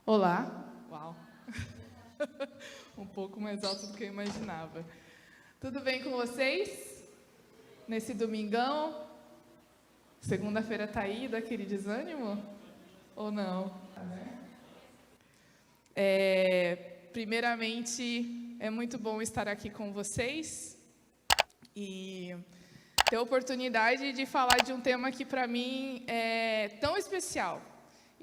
Olá. Uau. Um pouco mais alto do que eu imaginava. Tudo bem com vocês? Nesse domingão? Segunda-feira tá aí, daquele desânimo? Ou não? Primeiramente, é muito bom estar aqui com vocês e ter a oportunidade de falar de um tema que para mim é tão especial.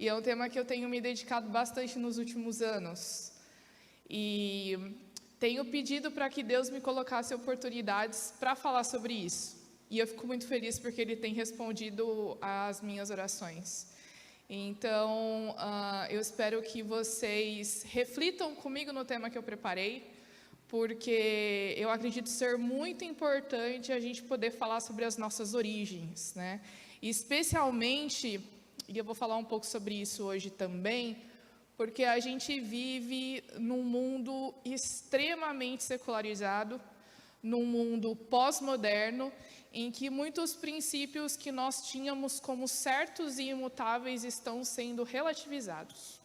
E é um tema que eu tenho me dedicado bastante nos últimos anos. E tenho pedido para que Deus me colocasse oportunidades para falar sobre isso. E eu fico muito feliz porque Ele tem respondido às minhas orações. Então, eu espero que vocês reflitam comigo no tema que eu preparei, porque eu acredito ser muito importante a gente poder falar sobre as nossas origens, né? E especialmente, e eu vou falar um pouco sobre isso hoje também, porque a gente vive num mundo extremamente secularizado, num mundo pós-moderno, em que muitos princípios que nós tínhamos como certos e imutáveis estão sendo relativizados.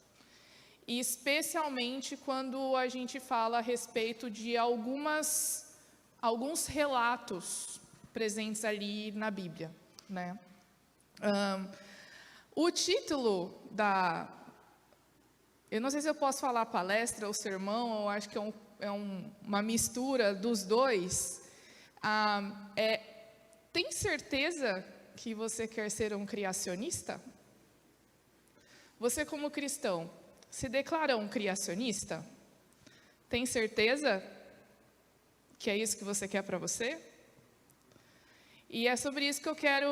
E especialmente quando a gente fala a respeito de alguns relatos presentes ali na Bíblia, né? O título eu não sei se eu posso falar palestra ou sermão, eu acho que uma mistura dos dois. Tem certeza que você quer ser um criacionista? Você, como cristão, se declara um criacionista? Tem certeza que é isso que você quer para você? E é sobre isso que eu quero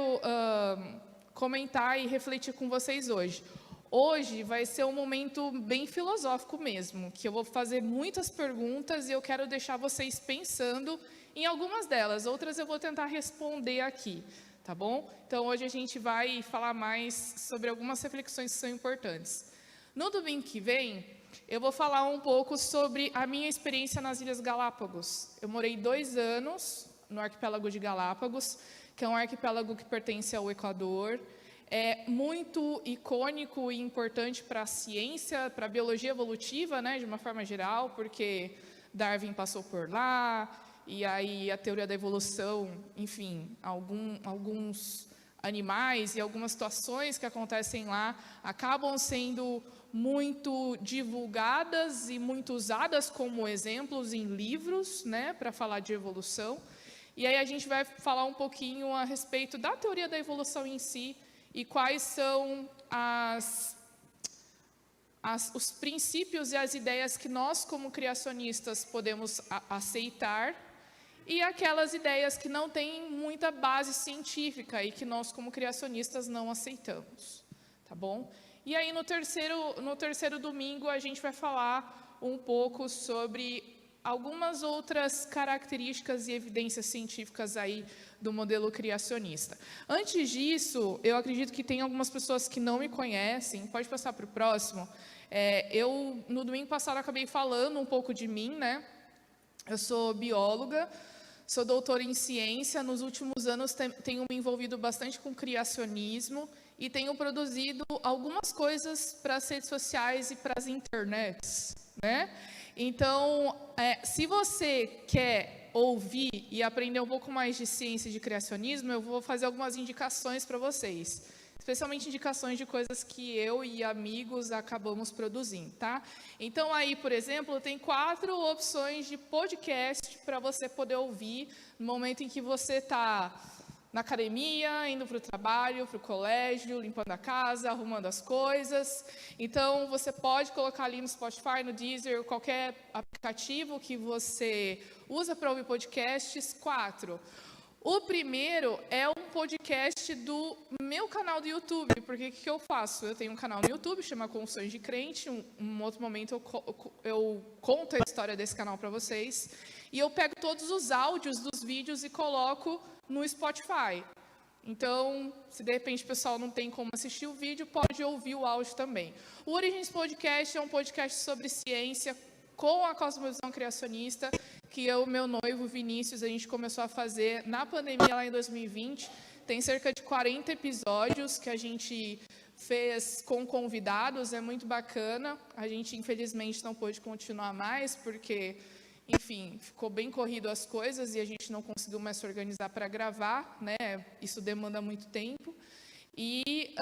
comentar e refletir com vocês hoje. Hoje vai ser um momento bem filosófico mesmo, que eu vou fazer muitas perguntas e eu quero deixar vocês pensando em algumas delas, outras eu vou tentar responder aqui, tá bom? Então hoje a gente vai falar mais sobre algumas reflexões que são importantes. No domingo que vem, eu vou falar um pouco sobre a minha experiência nas Ilhas Galápagos. Eu morei 2 anos no arquipélago de Galápagos, que é um arquipélago que pertence ao Equador. É muito icônico e importante para a ciência, para a biologia evolutiva, né, de uma forma geral, porque Darwin passou por lá, e aí a teoria da evolução, enfim, alguns animais e algumas situações que acontecem lá acabam sendo muito divulgadas e muito usadas como exemplos em livros, né, para falar de evolução. E aí a gente vai falar um pouquinho a respeito da teoria da evolução em si, e quais são os princípios e as ideias que nós, como criacionistas, podemos aceitar, e aquelas ideias que não têm muita base científica e que nós, como criacionistas, não aceitamos. Tá bom? E aí, no terceiro domingo, a gente vai falar um pouco sobre algumas outras características e evidências científicas aí do modelo criacionista. Antes disso, eu acredito que tem algumas pessoas que não me conhecem, pode passar para o próximo. Eu, no domingo passado, acabei falando um pouco de mim, né? Eu sou bióloga, sou doutora em ciência, nos últimos anos tenho me envolvido bastante com criacionismo e tenho produzido algumas coisas para as redes sociais e para as internets, né? Então, se você quer ouvir e aprender um pouco mais de ciência e de criacionismo, eu vou fazer algumas indicações para vocês, especialmente indicações de coisas que eu e amigos acabamos produzindo, tá? Então, aí, por exemplo, tem 4 opções de podcast para você poder ouvir no momento em que você está na academia, indo para o trabalho, para o colégio, limpando a casa, arrumando as coisas. Então, você pode colocar ali no Spotify, no Deezer, qualquer aplicativo que você usa para ouvir podcasts. 4. O primeiro é um podcast do meu canal do YouTube, porque o que eu faço? Eu tenho um canal no YouTube, chama Confissões de Crente, um outro momento eu conto a história desse canal para vocês, e eu pego todos os áudios dos vídeos e coloco no Spotify. Então, se de repente o pessoal não tem como assistir o vídeo, pode ouvir o áudio também. O Origens Podcast é um podcast sobre ciência com a cosmovisão criacionista, que eu e meu noivo Vinícius, a gente começou a fazer na pandemia lá em 2020. Tem cerca de 40 episódios que a gente fez com convidados, é muito bacana. A gente, infelizmente, não pôde continuar mais, porque, enfim, ficou bem corrido as coisas e a gente não conseguiu mais se organizar para gravar, né? Isso demanda muito tempo. E,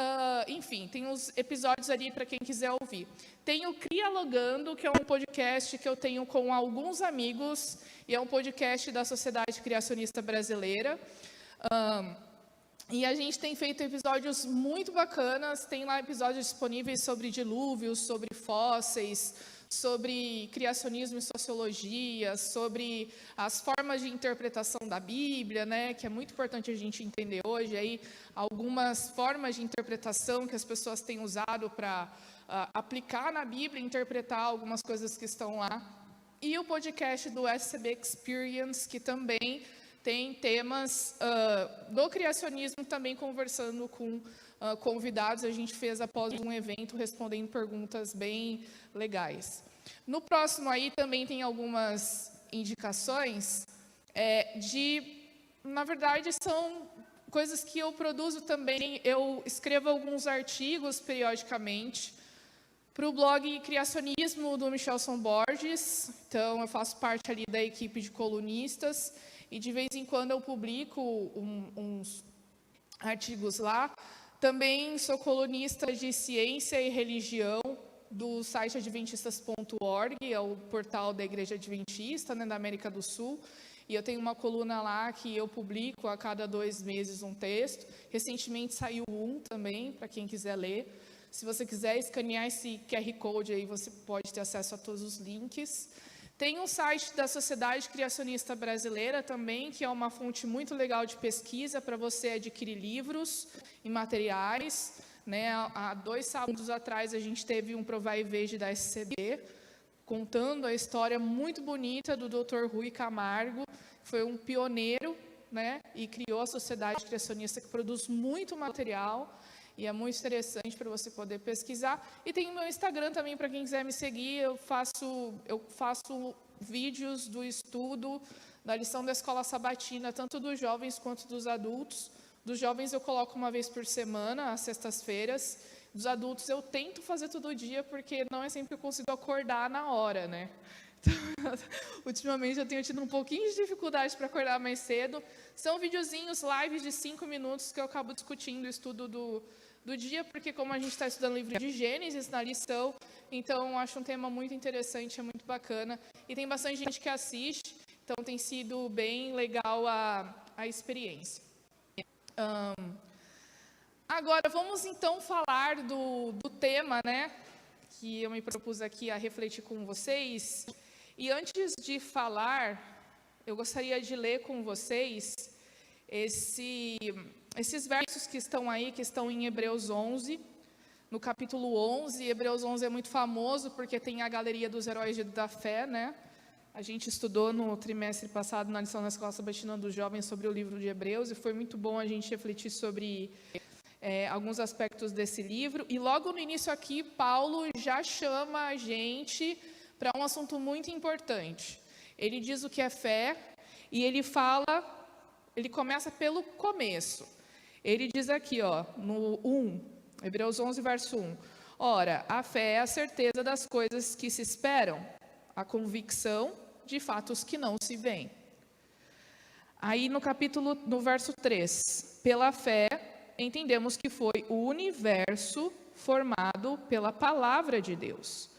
enfim, tem os episódios ali para quem quiser ouvir. Tem o Crialogando, que é um podcast que eu tenho com alguns amigos, e é um podcast da Sociedade Criacionista Brasileira. E a gente tem feito episódios muito bacanas, tem lá episódios disponíveis sobre dilúvios, sobre fósseis, sobre criacionismo e sociologia, sobre as formas de interpretação da Bíblia, né, que é muito importante a gente entender hoje, aí, algumas formas de interpretação que as pessoas têm usado para aplicar na Bíblia, interpretar algumas coisas que estão lá. E o podcast do SCB Experience, que também tem temas do criacionismo, também conversando com convidados. A gente fez após um evento, respondendo perguntas bem legais. No próximo aí também tem algumas indicações na verdade, são coisas que eu produzo também. Eu escrevo alguns artigos periodicamente para o blog Criacionismo do Michelson Borges. Então, eu faço parte ali da equipe de colunistas e de vez em quando eu publico uns artigos lá. Também sou colunista de ciência e religião do site adventistas.org, é o portal da Igreja Adventista, né, da América do Sul. E eu tenho uma coluna lá que eu publico a cada 2 meses um texto. Recentemente saiu um também, para quem quiser ler. Se você quiser escanear esse QR Code aí, você pode ter acesso a todos os links. Tem um site da Sociedade Criacionista Brasileira também, que é uma fonte muito legal de pesquisa para você adquirir livros e materiais, né? Há 2 sábados atrás, a gente teve um Provai e Veja da SCB, contando a história muito bonita do Dr. Rui Camargo, que foi um pioneiro, né? E criou a Sociedade Criacionista, que produz muito material. E é muito interessante para você poder pesquisar. E tem o meu Instagram também, para quem quiser me seguir. Eu faço vídeos do estudo, da lição da escola sabatina, tanto dos jovens quanto dos adultos. Dos jovens eu coloco uma vez por semana, às sextas-feiras. Dos adultos eu tento fazer todo dia, porque não é sempre que eu consigo acordar na hora, né? Então, ultimamente eu tenho tido um pouquinho de dificuldade para acordar mais cedo. São videozinhos, lives de 5 minutos que eu acabo discutindo o estudo do dia, porque como a gente está estudando o livro de Gênesis na lição, então eu acho um tema muito interessante, é muito bacana. E tem bastante gente que assiste, então tem sido bem legal a experiência. Agora, vamos então falar do tema, né, que eu me propus aqui a refletir com vocês. E antes de falar, eu gostaria de ler com vocês esses versos que estão aí, que estão em Hebreus 11, no capítulo 11. Hebreus 11 é muito famoso porque tem a galeria dos heróis da fé, né? A gente estudou no trimestre passado, na lição da Escola Sabatina dos Jovens, sobre o livro de Hebreus, e foi muito bom a gente refletir sobre alguns aspectos desse livro. E logo no início aqui, Paulo já chama a gente para um assunto muito importante. Ele diz o que é fé, e ele começa pelo começo. Ele diz aqui, no 1, Hebreus 11, verso 1. Ora, a fé é a certeza das coisas que se esperam, a convicção de fatos que não se veem. Aí no verso 3, pela fé, entendemos que foi o universo formado pela palavra de Deus,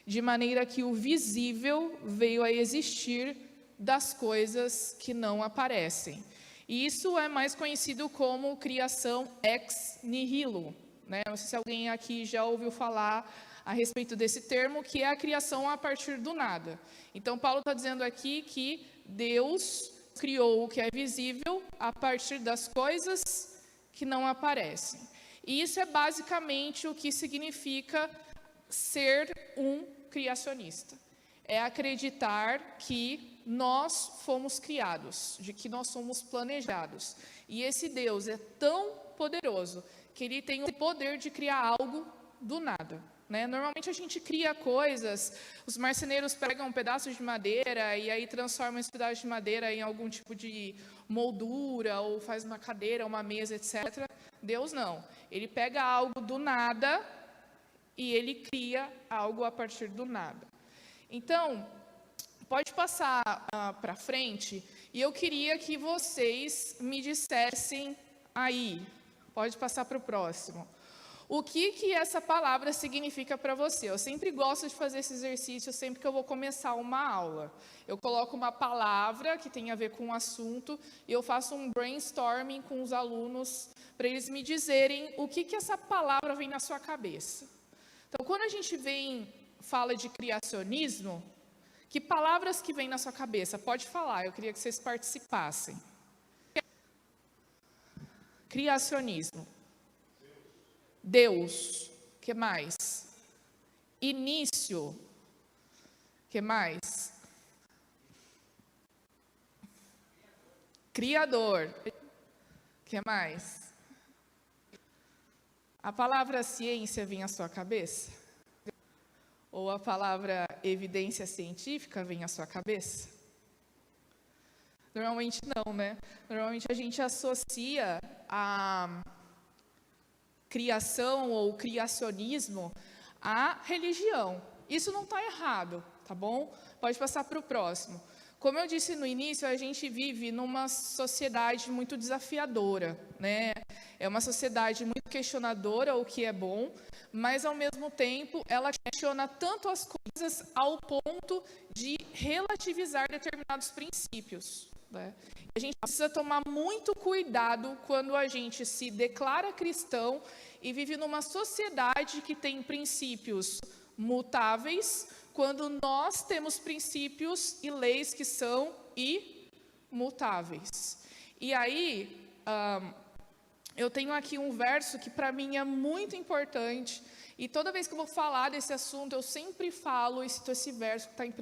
de maneira que o visível veio a existir das coisas que não aparecem. E isso é mais conhecido como criação ex nihilo, né? Não sei se alguém aqui já ouviu falar a respeito desse termo, que é a criação a partir do nada. Então, Paulo está dizendo aqui que Deus criou o que é visível a partir das coisas que não aparecem. E isso é basicamente o que significa ser um criacionista. É acreditar que nós fomos criados, de que nós somos planejados. E esse Deus é tão poderoso que ele tem o poder de criar algo do nada, né? Normalmente a gente cria coisas, os marceneiros pegam pedaços de madeira e aí transformam esse pedaço de madeira em algum tipo de moldura, ou faz uma cadeira, uma mesa, etc. Deus não. Ele pega algo do nada e ele cria algo a partir do nada. Então, pode passar para frente, e eu queria que vocês me dissessem aí, pode passar para o próximo, o que essa palavra significa para você. Eu sempre gosto de fazer esse exercício sempre que eu vou começar uma aula. Eu coloco uma palavra que tem a ver com o assunto e eu faço um brainstorming com os alunos para eles me dizerem o que essa palavra vem na sua cabeça. Então, quando a gente fala de criacionismo, que palavras que vêm na sua cabeça? Pode falar, eu queria que vocês participassem. Criacionismo. Deus. Que mais? Início. Que mais? Criador. Que mais? A palavra ciência vem à sua cabeça? Ou a palavra evidência científica vem à sua cabeça? Normalmente não, né? Normalmente a gente associa a criação ou criacionismo à religião. Isso não está errado, tá bom? Pode passar para o próximo. Como eu disse no início, a gente vive numa sociedade muito desafiadora, né? É uma sociedade muito questionadora, o que é bom, mas ao mesmo tempo ela questiona tanto as coisas ao ponto de relativizar determinados princípios, né? A gente precisa tomar muito cuidado quando a gente se declara cristão e vive numa sociedade que tem princípios mutáveis, quando nós temos princípios e leis que são imutáveis. E aí, eu tenho aqui um verso que para mim é muito importante, e toda vez que eu vou falar desse assunto, eu sempre falo e cito esse verso que está em 1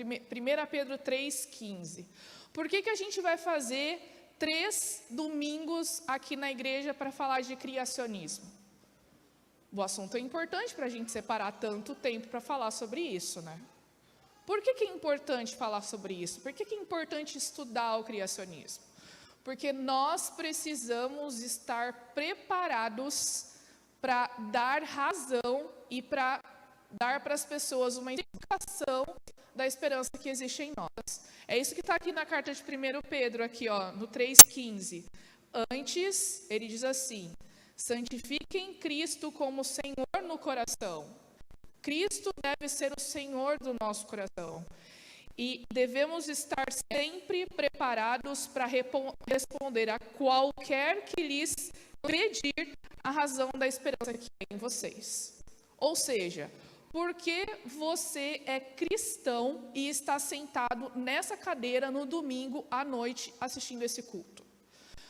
Pedro 3,15. Por que a gente vai fazer 3 domingos aqui na igreja para falar de criacionismo? O assunto é importante para a gente separar tanto tempo para falar sobre isso, né? Por que é importante falar sobre isso? Por que é importante estudar o criacionismo? Porque nós precisamos estar preparados para dar razão e para dar para as pessoas uma indicação da esperança que existe em nós. É isso que está aqui na carta de 1 Pedro, aqui, ó, no 3,15. Antes, ele diz assim: santifiquem Cristo como Senhor no coração. Cristo deve ser o Senhor do nosso coração. E devemos estar sempre preparados para responder a qualquer que lhes pedir a razão da esperança que é em vocês. Ou seja, por que você é cristão e está sentado nessa cadeira no domingo à noite assistindo esse culto?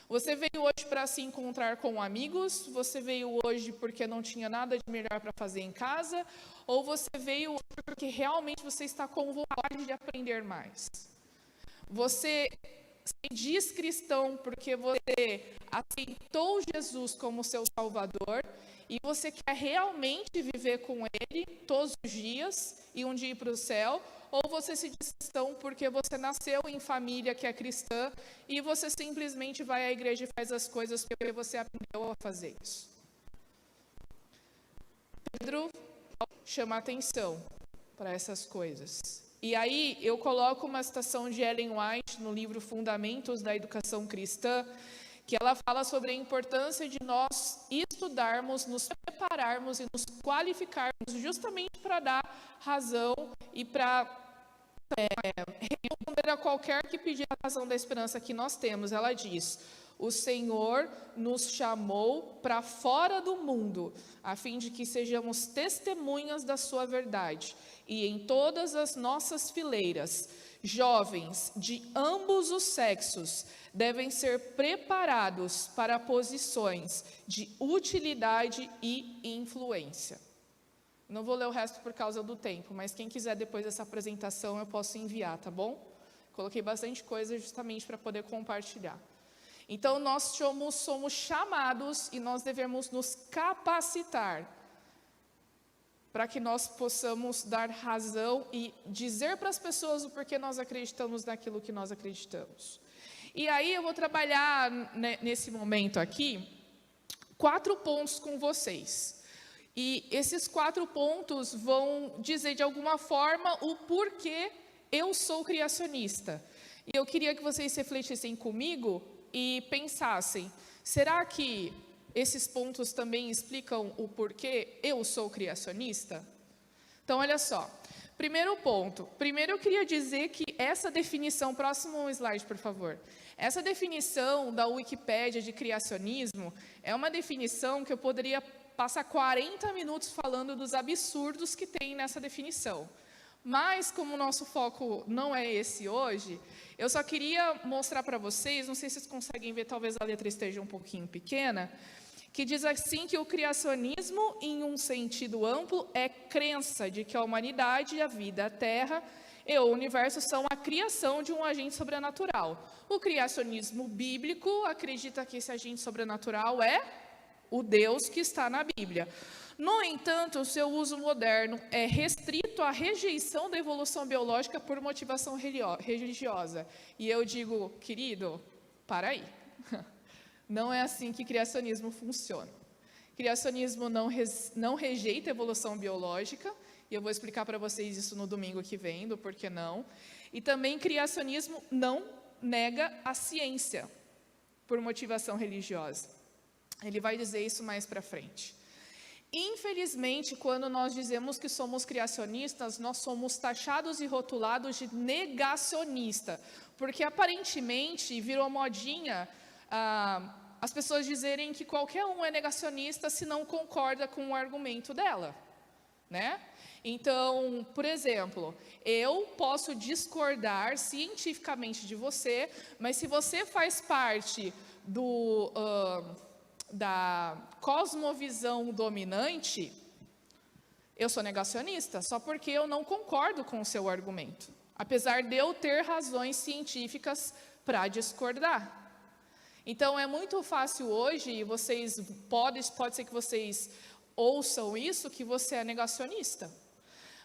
Você veio hoje para se encontrar com amigos? Você veio hoje porque não tinha nada de melhor para fazer em casa? Ou você veio hoje porque realmente você está com vontade de aprender mais? Você se diz cristão porque você aceitou Jesus como seu Salvador e você quer realmente viver com Ele todos os dias e um dia ir para o céu? Ou você se diz cristão porque você nasceu em família que é cristã e você simplesmente vai à igreja e faz as coisas porque você aprendeu a fazer isso? Pedro chama atenção para essas coisas. E aí eu coloco uma citação de Ellen White no livro Fundamentos da Educação Cristã, que ela fala sobre a importância de nós estudarmos, nos prepararmos e nos qualificarmos justamente para dar razão e para responder a qualquer que pedir a razão da esperança que nós temos. Ela diz: o Senhor nos chamou para fora do mundo, a fim de que sejamos testemunhas da sua verdade. E em todas as nossas fileiras, jovens de ambos os sexos devem ser preparados para posições de utilidade e influência. Não vou ler o resto por causa do tempo, mas quem quiser depois dessa apresentação eu posso enviar, tá bom? Coloquei bastante coisa justamente para poder compartilhar. Então, nós somos chamados e nós devemos nos capacitar para que nós possamos dar razão e dizer para as pessoas o porquê nós acreditamos naquilo que nós acreditamos. E aí eu vou trabalhar nesse momento aqui 4 pontos com vocês. E esses 4 pontos vão dizer, de alguma forma, o porquê eu sou criacionista. E eu queria que vocês refletissem comigo e pensassem, será que esses pontos também explicam o porquê eu sou criacionista? Então, olha só. Primeiro ponto. Primeiro, eu queria dizer que essa definição... Próximo slide, por favor. Essa definição da Wikipédia de criacionismo é uma definição que eu poderia passar 40 minutos falando dos absurdos que tem nessa definição. Mas, como o nosso foco não é esse hoje, eu só queria mostrar para vocês, não sei se vocês conseguem ver, talvez a letra esteja um pouquinho pequena, que diz assim que o criacionismo, em um sentido amplo, é crença de que a humanidade, a vida, a Terra e o universo são a criação de um agente sobrenatural. O criacionismo bíblico acredita que esse agente sobrenatural é o Deus que está na Bíblia. No entanto, o seu uso moderno é restrito à rejeição da evolução biológica por motivação religiosa. E eu digo, querido, para aí. Não é assim que criacionismo funciona. Criacionismo não rejeita a evolução biológica, e eu vou explicar para vocês isso no domingo que vem, do porquê não. E também criacionismo não nega a ciência por motivação religiosa. Ele vai dizer isso mais para frente. Infelizmente, quando nós dizemos que somos criacionistas, nós somos taxados e rotulados de negacionista, porque aparentemente virou modinha as pessoas dizerem que qualquer um é negacionista se não concorda com o argumento dela, né? Então, por exemplo, eu posso discordar cientificamente de você, mas se você faz parte da cosmovisão dominante, eu sou negacionista, só porque eu não concordo com o seu argumento, apesar de eu ter razões científicas para discordar. Então, é muito fácil hoje, e vocês pode ser que vocês ouçam isso, que você é negacionista.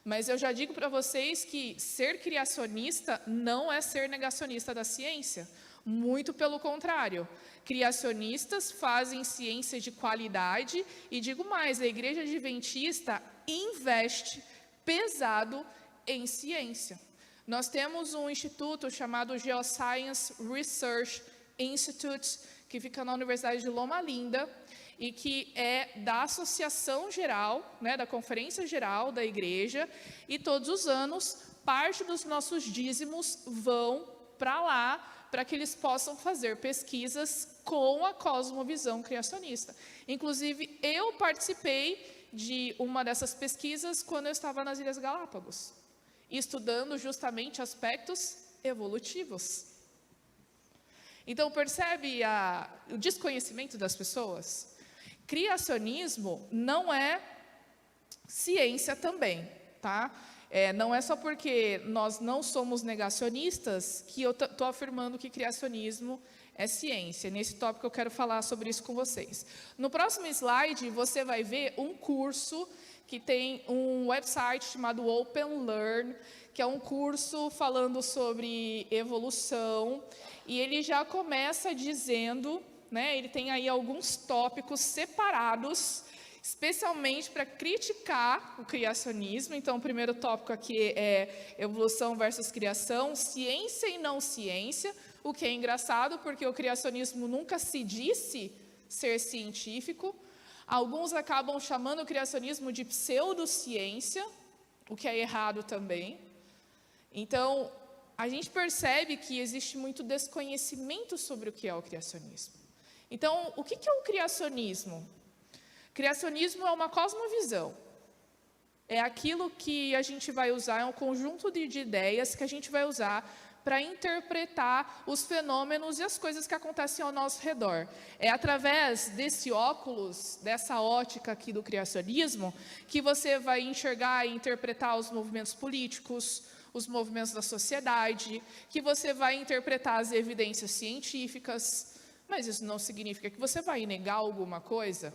Mas eu já digo para vocês que ser criacionista não é ser negacionista da ciência. Muito pelo contrário. Criacionistas fazem ciência de qualidade e, digo mais, a Igreja Adventista investe pesado em ciência. Nós temos um instituto chamado Geoscience Research Institute, que fica na Universidade de Loma Linda, e que é da Associação Geral, né, da Conferência Geral da Igreja, e todos os anos, parte dos nossos dízimos vão para lá, para que eles possam fazer pesquisas com a cosmovisão criacionista. Inclusive, eu participei de uma dessas pesquisas quando eu estava nas Ilhas Galápagos, estudando justamente aspectos evolutivos. Então, percebe o desconhecimento das pessoas? Criacionismo não é ciência também, tá? Não é só porque nós não somos negacionistas que eu estou afirmando que criacionismo é ciência. Nesse tópico eu quero falar sobre isso com vocês. No próximo slide, você vai ver um curso que tem um website chamado Open Learn, que é um curso falando sobre evolução, e ele já começa dizendo, né, ele tem aí alguns tópicos separados, especialmente para criticar o criacionismo. Então, o primeiro tópico aqui é evolução versus criação, ciência e não ciência, o que é engraçado, porque o criacionismo nunca se disse ser científico. Alguns acabam chamando o criacionismo de pseudociência, o que é errado também. Então, a gente percebe que existe muito desconhecimento sobre o que é o criacionismo. Então, o que é o criacionismo? Criacionismo é uma cosmovisão. É aquilo que a gente vai usar, é um conjunto de ideias que a gente vai usar para interpretar os fenômenos e as coisas que acontecem ao nosso redor. É através desse óculos, dessa ótica aqui do criacionismo, que você vai enxergar e interpretar os movimentos políticos, os movimentos da sociedade, que você vai interpretar as evidências científicas, mas isso não significa que você vai negar alguma coisa.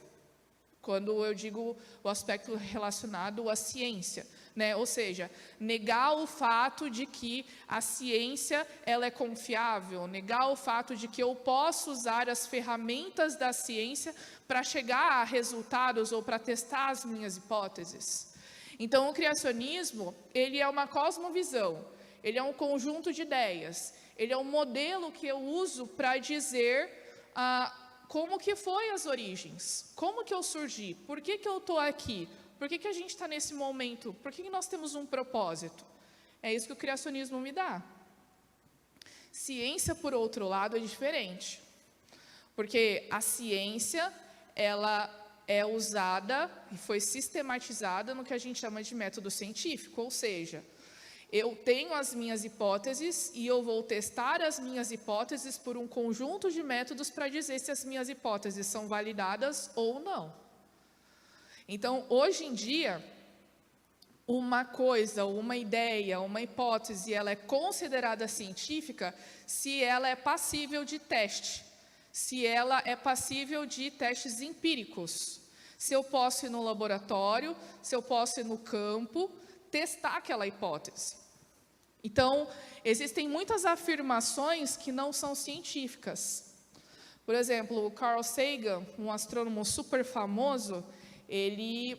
quando eu digo o aspecto relacionado à ciência, né? Ou seja, negar o fato de que a ciência ela é confiável, negar o fato de que eu posso usar as ferramentas da ciência para chegar a resultados ou para testar as minhas hipóteses. Então, o criacionismo, ele é uma cosmovisão, ele é um conjunto de ideias, ele é um modelo que eu uso para dizer como que foi as origens, como que eu surgi, por que que eu estou aqui, por que que a gente está nesse momento, por que que nós temos um propósito. É isso que o criacionismo me dá. Ciência, por outro lado, é diferente, porque a ciência, ela é usada e foi sistematizada no que a gente chama de método científico, ou seja, eu tenho as minhas hipóteses e eu vou testar as minhas hipóteses por um conjunto de métodos para dizer se as minhas hipóteses são validadas ou não. Então, hoje em dia, uma coisa, uma ideia, uma hipótese, ela é considerada científica se ela é passível de teste, se ela é passível de testes empíricos, se eu posso ir no laboratório, se eu posso ir no campo, testar aquela hipótese. Então, existem muitas afirmações que não são científicas. Por exemplo, o Carl Sagan, um astrônomo super famoso, ele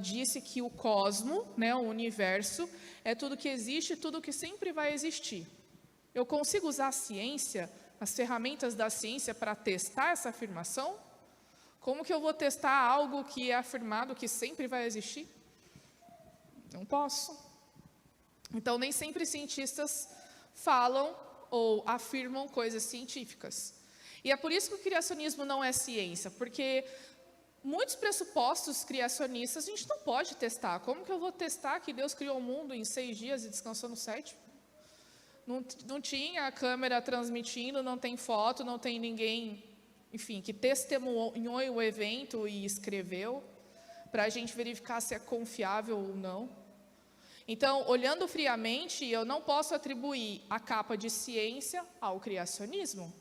disse que o cosmo, né, o universo, é tudo que existe, tudo que sempre vai existir. Eu consigo usar a ciência, as ferramentas da ciência para testar essa afirmação? Como que eu vou testar algo que é afirmado que sempre vai existir? Não posso. Então, nem sempre cientistas falam ou afirmam coisas científicas. E é por isso que o criacionismo não é ciência, porque muitos pressupostos criacionistas a gente não pode testar. Como que eu vou testar que Deus criou o mundo em 6 dias e descansou no 7º? Não tinha a câmera transmitindo, não tem foto, não tem ninguém, enfim, que testemunhou o evento e escreveu, para a gente verificar se é confiável ou não. Então, olhando friamente, eu não posso atribuir a capa de ciência ao criacionismo,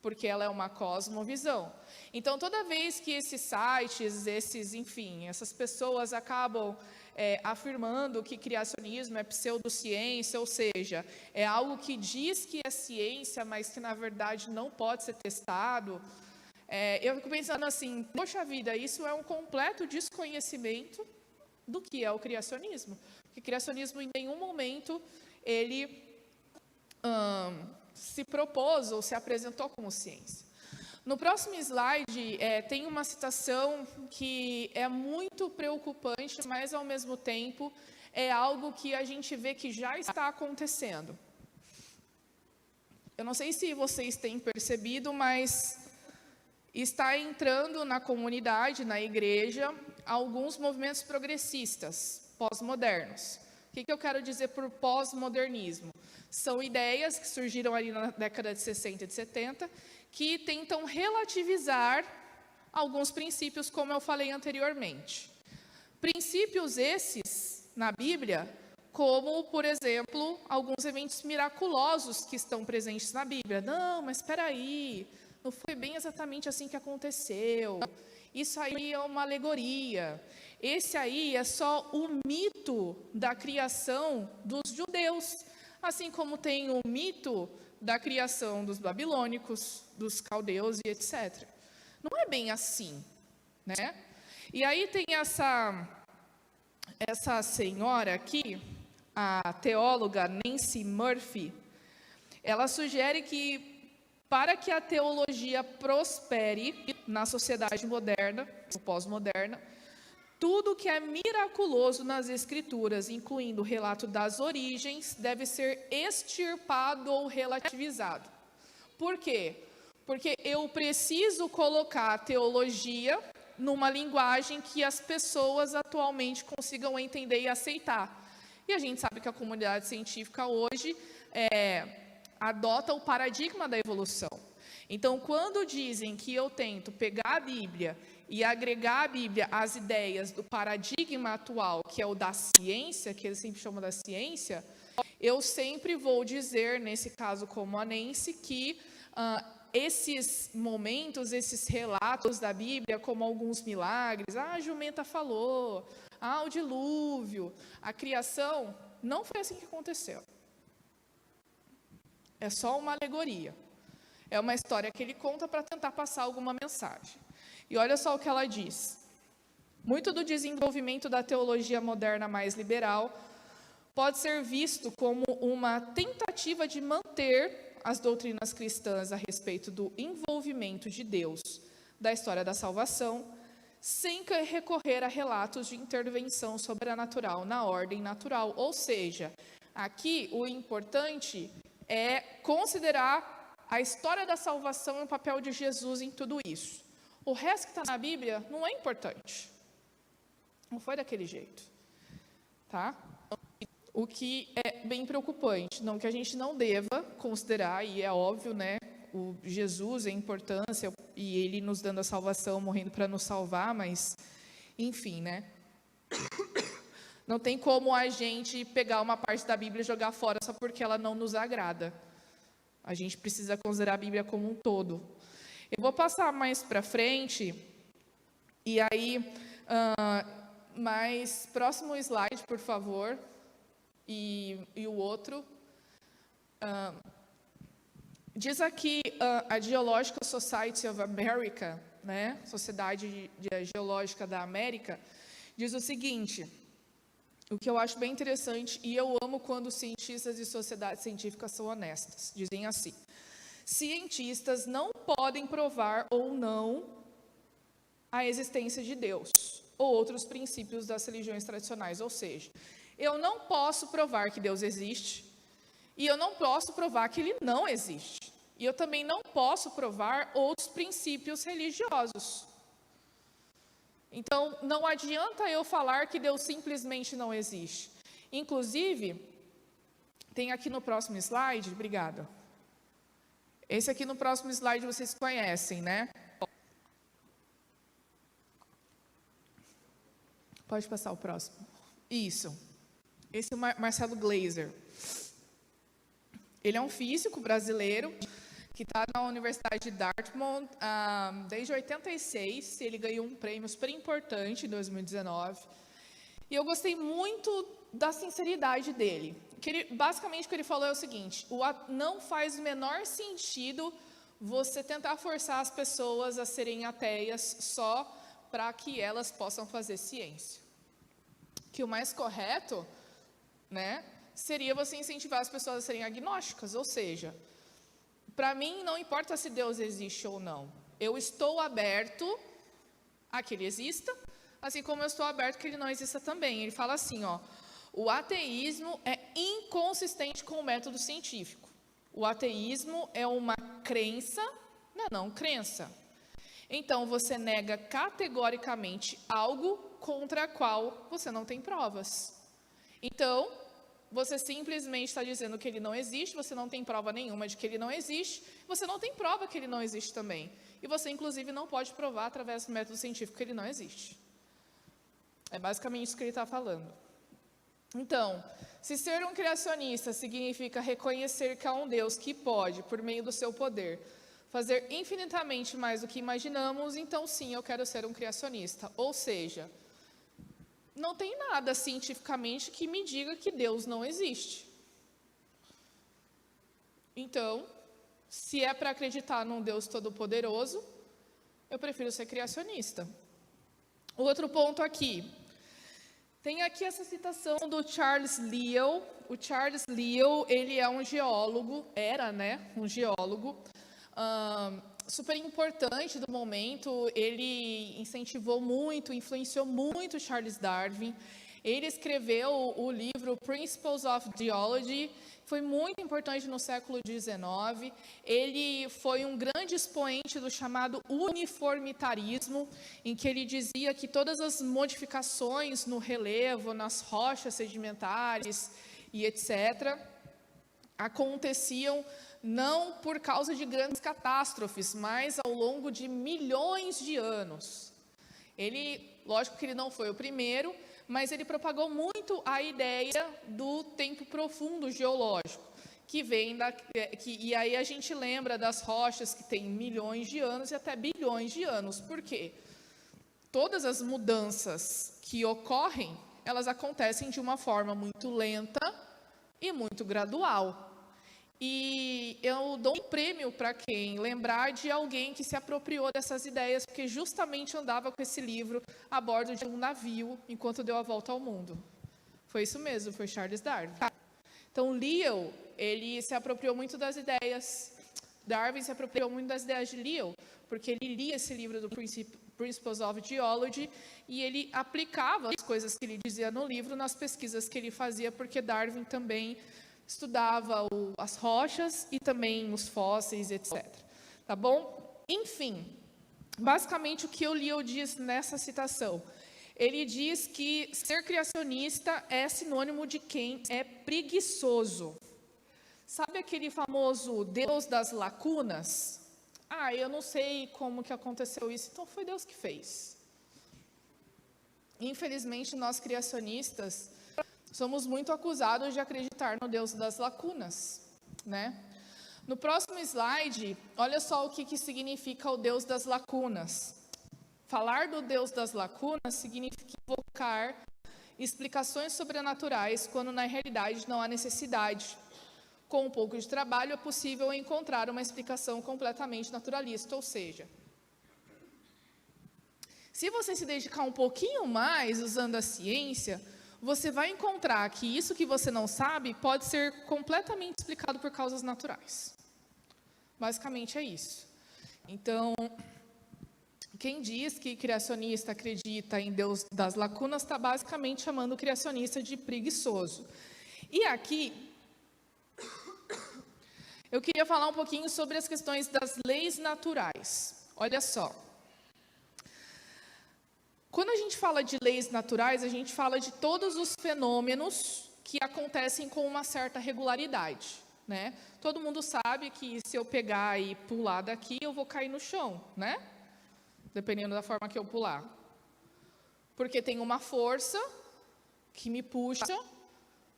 porque ela é uma cosmovisão. Então, toda vez que esses sites, enfim, essas pessoas acabam afirmando que criacionismo é pseudociência, ou seja, é algo que diz que é ciência, mas que na verdade não pode ser testado, eu fico pensando assim, poxa vida, isso é um completo desconhecimento do que é o criacionismo. Porque o criacionismo em nenhum momento ele se propôs ou se apresentou como ciência. No próximo slide tem uma citação que é muito preocupante, mas ao mesmo tempo é algo que a gente vê que já está acontecendo. Eu não sei se vocês têm percebido, mas está entrando na comunidade, na igreja, alguns movimentos progressistas, pós-modernos. O que eu quero dizer por pós-modernismo? São ideias que surgiram ali na década de 60 e de 70, que tentam relativizar alguns princípios, como eu falei anteriormente. Princípios esses, na Bíblia, como, por exemplo, alguns eventos miraculosos que estão presentes na Bíblia. Não, mas espera aí, não foi bem exatamente assim que aconteceu. Isso aí é uma alegoria. Esse aí é só o mito da criação dos judeus, assim como tem o mito da criação dos babilônicos, dos caldeus e etc. Não é bem assim, né? E aí tem essa senhora aqui, a teóloga Nancy Murphy, ela sugere que para que a teologia prospere na sociedade moderna, pós-moderna, tudo que é miraculoso nas Escrituras, incluindo o relato das origens, deve ser extirpado ou relativizado. Por quê? Porque eu preciso colocar a teologia numa linguagem que as pessoas atualmente consigam entender e aceitar. E a gente sabe que a comunidade científica hoje adota o paradigma da evolução. Então, quando dizem que eu tento pegar a Bíblia e agregar à Bíblia as ideias do paradigma atual, que é o da ciência, que eles sempre chamam da ciência, eu sempre vou dizer, nesse caso como a Nancy, que esses momentos, esses relatos da Bíblia, como alguns milagres, a jumenta falou, o dilúvio, a criação, não foi assim que aconteceu. É só uma alegoria. É uma história que ele conta para tentar passar alguma mensagem. E olha só o que ela diz. Muito do desenvolvimento da teologia moderna mais liberal pode ser visto como uma tentativa de manter as doutrinas cristãs a respeito do envolvimento de Deus da história da salvação, sem recorrer a relatos de intervenção sobrenatural na ordem natural. Ou seja, aqui o importante é considerar a história da salvação e o papel de Jesus em tudo isso. O resto que está na Bíblia não é importante. Não foi daquele jeito. Tá? O que é bem preocupante, não que a gente não deva considerar, e é óbvio, né, o Jesus, a importância, e ele nos dando a salvação, morrendo para nos salvar, mas, enfim, né, não tem como a gente pegar uma parte da Bíblia e jogar fora só porque ela não nos agrada. A gente precisa considerar a Bíblia como um todo. Eu vou passar mais para frente, e aí, mais próximo slide, por favor. E o outro, diz aqui a Geological Society of America, né, Sociedade Geológica da América, diz o seguinte, o que eu acho bem interessante, e eu amo quando cientistas e sociedades científicas são honestas, dizem assim, cientistas não podem provar ou não a existência de Deus, ou outros princípios das religiões tradicionais, ou seja, eu não posso provar que Deus existe, e eu não posso provar que Ele não existe. E eu também não posso provar outros princípios religiosos. Então, não adianta eu falar que Deus simplesmente não existe. Inclusive, tem aqui no próximo slide, obrigada. Esse aqui no próximo slide vocês conhecem, né? Pode passar o próximo. Isso. Esse é o Marcelo Glazer. Ele é um físico brasileiro que está na Universidade de Dartmouth desde 86. Ele ganhou um prêmio super importante em 2019. E eu gostei muito da sinceridade dele. Basicamente, o que ele falou é o seguinte, não faz o menor sentido você tentar forçar as pessoas a serem ateias só para que elas possam fazer ciência. Que o mais correto, né, seria você incentivar as pessoas a serem agnósticas, ou seja, para mim não importa se Deus existe ou não, eu estou aberto a que Ele exista, assim como eu estou aberto a que Ele não exista também. Ele fala assim, o ateísmo é inconsistente com o método científico. O ateísmo é uma crença, não crença. Então, você nega categoricamente algo contra a qual você não tem provas. Então, você simplesmente está dizendo que ele não existe, você não tem prova nenhuma de que ele não existe, você não tem prova que ele não existe também. E você, inclusive, não pode provar através do método científico que ele não existe. É basicamente isso que ele está falando. Então, se ser um criacionista significa reconhecer que há um Deus que pode, por meio do seu poder, fazer infinitamente mais do que imaginamos, então sim, eu quero ser um criacionista. Ou seja, não tem nada cientificamente que me diga que Deus não existe. Então, se é para acreditar num Deus todo-poderoso, eu prefiro ser criacionista. O outro ponto aqui, tem aqui essa citação do Charles Lyell. O Charles Lyell, ele é um geólogo, era, né, um geólogo, super importante do momento. Ele incentivou muito, influenciou muito Charles Darwin. Ele escreveu o livro Principles of Geology, foi muito importante no século XIX. Ele foi um grande expoente do chamado uniformitarismo, em que ele dizia que todas as modificações no relevo, nas rochas sedimentares e etc., aconteciam não por causa de grandes catástrofes, mas ao longo de milhões de anos. Ele, lógico que ele não foi o primeiro, mas ele propagou muito a ideia do tempo profundo geológico, que vem e aí a gente lembra das rochas que têm milhões de anos e até bilhões de anos. Por quê? Todas as mudanças que ocorrem, elas acontecem de uma forma muito lenta e muito gradual. E eu dou um prêmio para quem lembrar de alguém que se apropriou dessas ideias, porque justamente andava com esse livro a bordo de um navio enquanto deu a volta ao mundo. Foi isso mesmo, foi Charles Darwin. Então, Lyell, ele se apropriou muito das ideias. Darwin se apropriou muito das ideias de Lyell, porque ele lia esse livro do Principles of Geology e ele aplicava as coisas que ele dizia no livro nas pesquisas que ele fazia, porque Darwin também estudava as rochas e também os fósseis, etc. Tá bom? Enfim, basicamente o que o Lyell diz nessa citação? Ele diz que ser criacionista é sinônimo de quem é preguiçoso. Sabe aquele famoso Deus das lacunas? Eu não sei como que aconteceu isso, então foi Deus que fez. Infelizmente, nós criacionistas somos muito acusados de acreditar no Deus das lacunas, né? No próximo slide, olha só o que significa o Deus das lacunas. Falar do Deus das lacunas significa invocar explicações sobrenaturais, quando na realidade não há necessidade. Com um pouco de trabalho é possível encontrar uma explicação completamente naturalista, ou seja, se você se dedicar um pouquinho mais usando a ciência, você vai encontrar que isso que você não sabe pode ser completamente explicado por causas naturais. Basicamente é isso. Então, quem diz que criacionista acredita em Deus das lacunas está basicamente chamando o criacionista de preguiçoso. E aqui, eu queria falar um pouquinho sobre as questões das leis naturais. Olha só. Quando a gente fala de leis naturais, a gente fala de todos os fenômenos que acontecem com uma certa regularidade, né? Todo mundo sabe que se eu pegar e pular daqui, eu vou cair no chão, né? Dependendo da forma que eu pular. Porque tem uma força que me puxa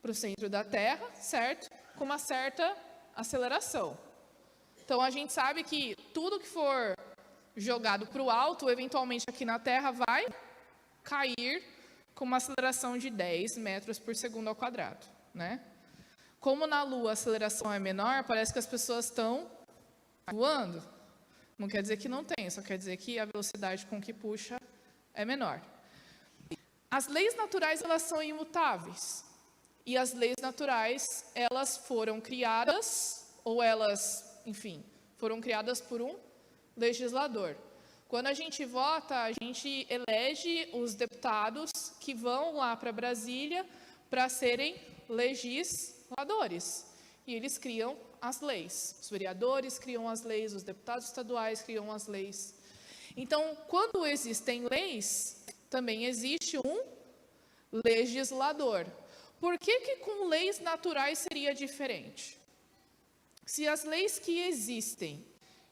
para o centro da Terra, certo? Com uma certa aceleração. Então, a gente sabe que tudo que for jogado para o alto, eventualmente aqui na Terra, vai cair com uma aceleração de 10 metros por segundo ao quadrado, né? Como na Lua a aceleração é menor, parece que as pessoas estão voando. Não quer dizer que não tem, só quer dizer que a velocidade com que puxa é menor. As leis naturais, elas são imutáveis. E as leis naturais, elas foram criadas, ou elas, enfim, foram criadas por um legislador. Quando a gente vota, a gente elege os deputados que vão lá para Brasília para serem legisladores. E eles criam as leis. Os vereadores criam as leis, os deputados estaduais criam as leis. Então, quando existem leis, também existe um legislador. Por que com leis naturais seria diferente? Se as leis que existem,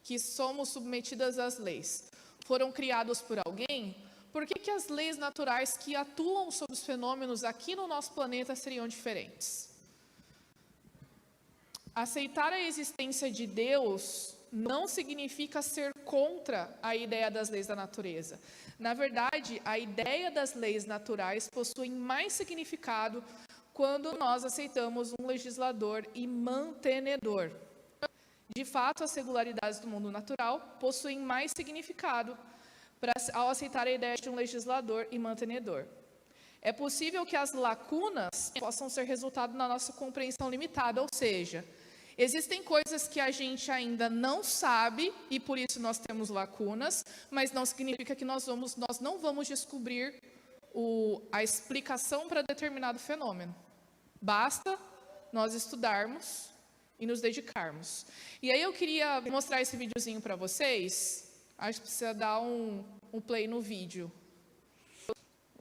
que somos submetidas às leis, foram criados por alguém, por que as leis naturais que atuam sobre os fenômenos aqui no nosso planeta seriam diferentes? Aceitar a existência de Deus não significa ser contra a ideia das leis da natureza. Na verdade, a ideia das leis naturais possui mais significado quando nós aceitamos um legislador e mantenedor. De fato, as regularidades do mundo natural possuem mais significado ao aceitar a ideia de um legislador e mantenedor. É possível que as lacunas possam ser resultado da nossa compreensão limitada, ou seja, existem coisas que a gente ainda não sabe e por isso nós temos lacunas, mas não significa que nós não vamos descobrir a explicação para determinado fenômeno. Basta nós estudarmos e nos dedicarmos. E aí eu queria mostrar esse videozinho para vocês. Acho que precisa dar um play no vídeo.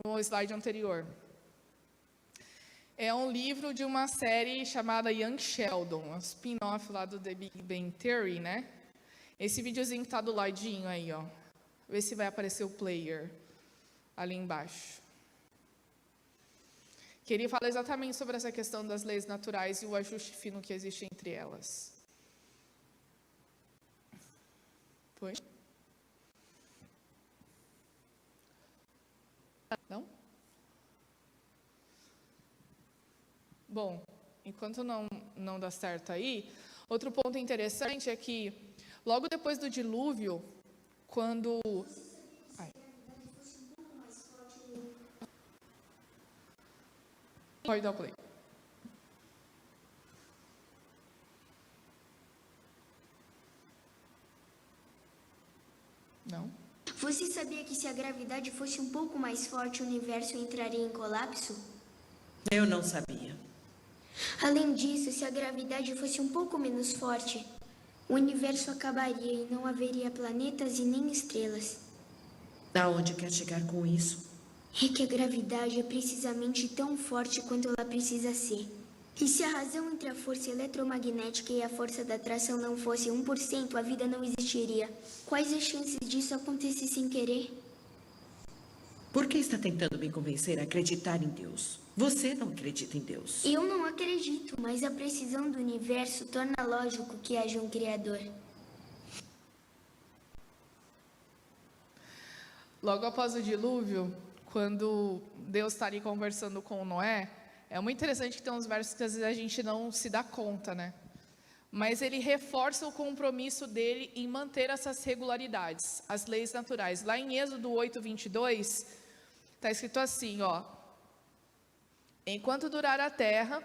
No slide anterior. É um livro de uma série chamada Young Sheldon, um spin-off lá do The Big Bang Theory, né? Esse videozinho que está do ladinho aí, ó. Vê se vai aparecer o player ali embaixo. que ele fala exatamente sobre essa questão das leis naturais e o ajuste fino que existe entre elas. Foi? Não? Bom, enquanto não dá certo aí, outro ponto interessante é que, logo depois do dilúvio, quando... Ai. Pode dar o play. Não? Você sabia que se a gravidade fosse um pouco mais forte, o universo entraria em colapso? Eu não sabia. Além disso, se a gravidade fosse um pouco menos forte, o universo acabaria e não haveria planetas e nem estrelas. Aonde quer chegar com isso? É que a gravidade é precisamente tão forte quanto ela precisa ser. E se a razão entre a força eletromagnética e a força da atração não fosse 1%, a vida não existiria. Quais as chances disso acontecer sem querer? Por que está tentando me convencer a acreditar em Deus? Você não acredita em Deus. Eu não acredito, mas a precisão do universo torna lógico que haja um Criador. Logo após o dilúvio, quando Deus está ali conversando com Noé, é muito interessante que tem uns versos que às vezes a gente não se dá conta, né? Mas ele reforça o compromisso dele em manter essas regularidades, as leis naturais. Lá em Êxodo 8:22, está escrito assim, ó: enquanto durar a terra,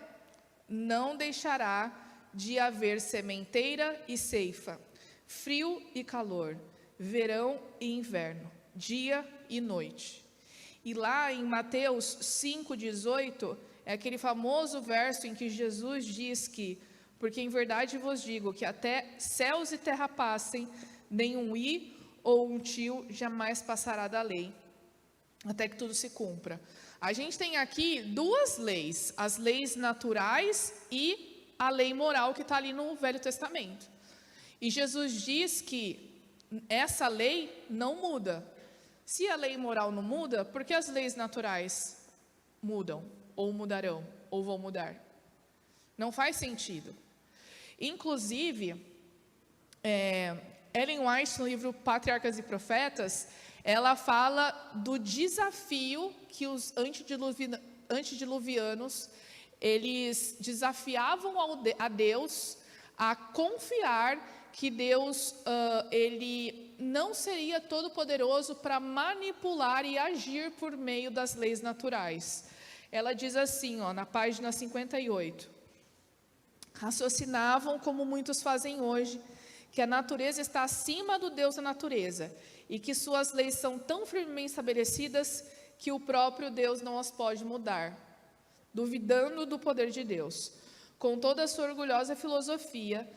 não deixará de haver sementeira e ceifa, frio e calor, verão e inverno, dia e noite. E lá em Mateus 5:18, é aquele famoso verso em que Jesus diz que, porque em verdade vos digo que até céus e terra passem, nenhum i ou um tio jamais passará da lei, até que tudo se cumpra. A gente tem aqui duas leis, as leis naturais e a lei moral que está ali no Velho Testamento. E Jesus diz que essa lei não muda. Se a lei moral não muda, por que as leis naturais mudam, ou mudarão, ou vão mudar? Não faz sentido. Inclusive, Ellen White, no livro Patriarcas e Profetas, ela fala do desafio que os antediluvianos, eles desafiavam a Deus a confiar que Deus, ele não seria todo-poderoso para manipular e agir por meio das leis naturais. Ela diz assim, ó, na página 58, raciocinavam como muitos fazem hoje, que a natureza está acima do Deus da natureza, e que suas leis são tão firmemente estabelecidas que o próprio Deus não as pode mudar, duvidando do poder de Deus. Com toda a sua orgulhosa filosofia,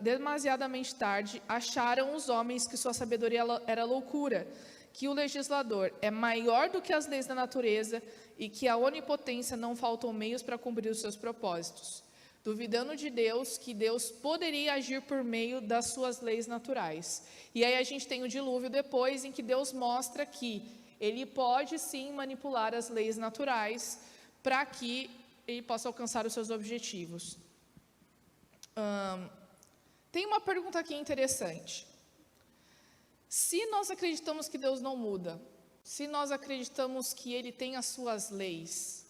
demasiadamente tarde, acharam os homens que sua sabedoria era loucura, que o legislador é maior do que as leis da natureza e que a onipotência não faltam meios para cumprir os seus propósitos, duvidando de Deus, que Deus poderia agir por meio das suas leis naturais. E aí a gente tem o dilúvio depois, em que Deus mostra que Ele pode sim manipular as leis naturais para que Ele possa alcançar os seus objetivos. Tem uma pergunta aqui interessante. Se nós acreditamos que Deus não muda, se nós acreditamos que Ele tem as suas leis,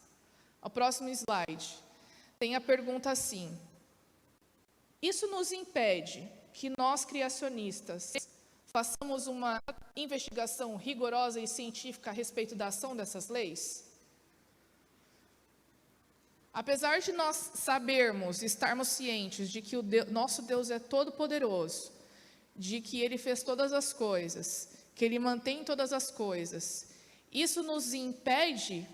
o próximo slide, tem a pergunta assim: isso nos impede que nós, criacionistas, façamos uma investigação rigorosa e científica a respeito da ação dessas leis? Apesar de nós sabermos, estarmos cientes de que nosso Deus é todo-poderoso, de que Ele fez todas as coisas, que Ele mantém todas as coisas, isso nos impede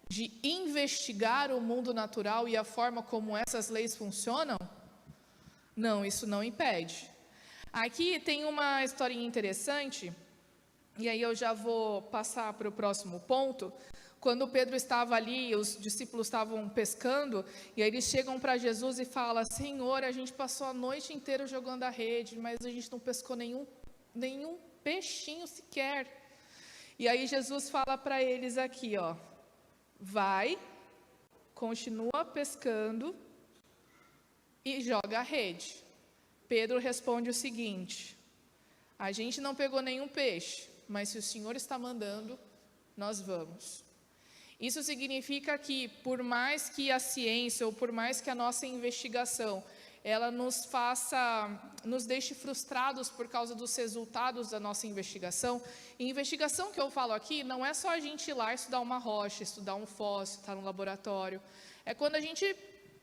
de investigar o mundo natural e a forma como essas leis funcionam? Não, isso não impede. Aqui tem uma historinha interessante, e aí eu já vou passar para o próximo ponto. Quando Pedro estava ali, os discípulos estavam pescando, e aí eles chegam para Jesus e falam: Senhor, a gente passou a noite inteira jogando a rede, mas a gente não pescou nenhum peixinho sequer. E aí Jesus fala para eles aqui, ó: vai, continua pescando e joga a rede. Pedro responde o seguinte: a gente não pegou nenhum peixe, mas se o Senhor está mandando, nós vamos. Isso significa que, por mais que a ciência, ou por mais que a nossa investigação, ela nos deixe frustrados por causa dos resultados da nossa investigação. E investigação que eu falo aqui, não é só a gente ir lá estudar uma rocha, estudar um fóssil, estar no laboratório. É quando a gente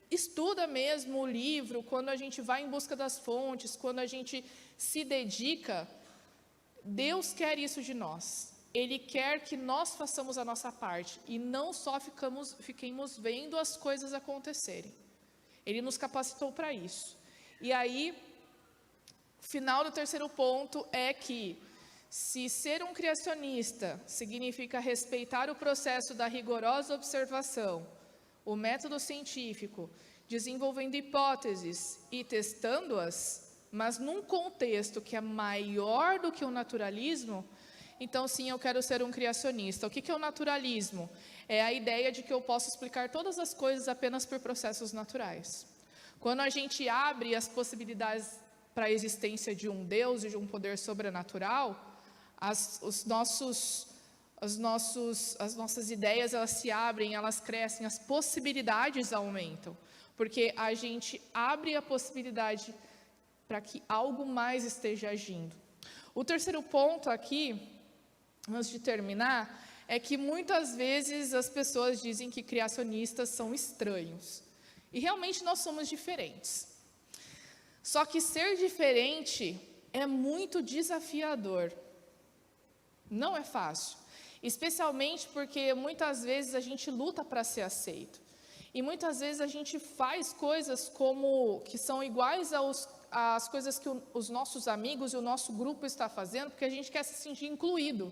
estuda mesmo o livro, quando a gente vai em busca das fontes, quando a gente se dedica. Deus quer isso de nós. Ele quer que nós façamos a nossa parte e não só fiquemos vendo as coisas acontecerem. Ele nos capacitou para isso. E aí, o final do terceiro ponto é que, se ser um criacionista significa respeitar o processo da rigorosa observação, o método científico, desenvolvendo hipóteses e testando-as, mas num contexto que é maior do que o naturalismo, então sim, eu quero ser um criacionista. O que é o naturalismo? É a ideia de que eu posso explicar todas as coisas apenas por processos naturais. Quando a gente abre as possibilidades para a existência de um Deus e de um poder sobrenatural, as nossas ideias, elas se abrem, elas crescem, as possibilidades aumentam, porque a gente abre a possibilidade para que algo mais esteja agindo. O terceiro ponto aqui, antes de terminar, é que muitas vezes as pessoas dizem que criacionistas são estranhos. E realmente nós somos diferentes. Só que ser diferente é muito desafiador. Não é fácil. Especialmente porque muitas vezes a gente luta para ser aceito. E muitas vezes a gente faz coisas que são iguais às coisas que os nossos amigos e o nosso grupo está fazendo, porque a gente quer se sentir incluído.